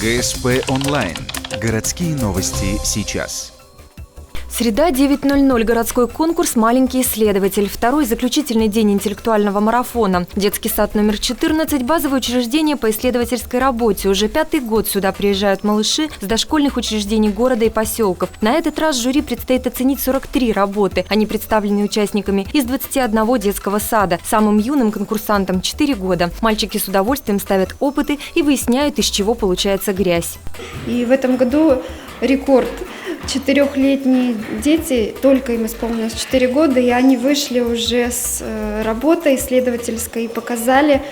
ГСП онлайн. Городские новости сейчас. Среда, 9:00. Городской конкурс «Маленький исследователь». Второй заключительный день интеллектуального марафона. Детский сад номер 14 – базовое учреждение по исследовательской работе. Уже 5-й год сюда приезжают малыши с дошкольных учреждений города и поселков. На этот раз жюри предстоит оценить 43 работы. Они представлены участниками из 21 детского сада. Самым юным конкурсантам 4 года. Мальчики с удовольствием ставят опыты и выясняют, из чего получается грязь. И в этом году рекорд. 4-летние дети, только им исполнилось 4 года, и они вышли уже с работой исследовательской и показали,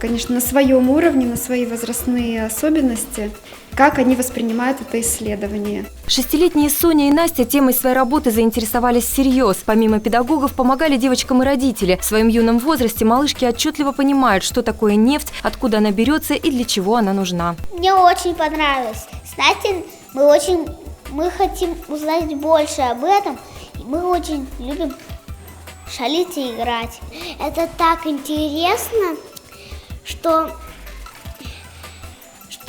конечно, на своем уровне, на свои возрастные особенности, как они воспринимают это исследование. 6-летние Соня и Настя темой своей работы заинтересовались всерьез. Помимо педагогов, помогали девочкам и родители. В своем юном возрасте малышки отчетливо понимают, что такое нефть, откуда она берется и для чего она нужна. Мне очень понравилось. С Настей мы хотим узнать больше об этом. Мы очень любим шалить и играть. Это так интересно, что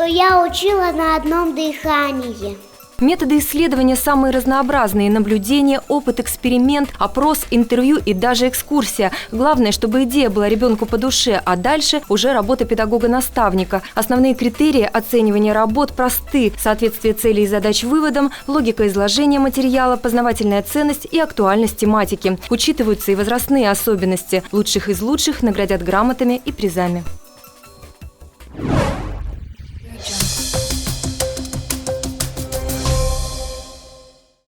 я учила на одном дыхании. Методы исследования самые разнообразные – наблюдение, опыт, эксперимент, опрос, интервью и даже экскурсия. Главное, чтобы идея была ребенку по душе, а дальше уже работа педагога-наставника. Основные критерии оценивания работ просты: соответствие целей и задач выводам, логика изложения материала, познавательная ценность и актуальность тематики. Учитываются и возрастные особенности. Лучших из лучших наградят грамотами и призами.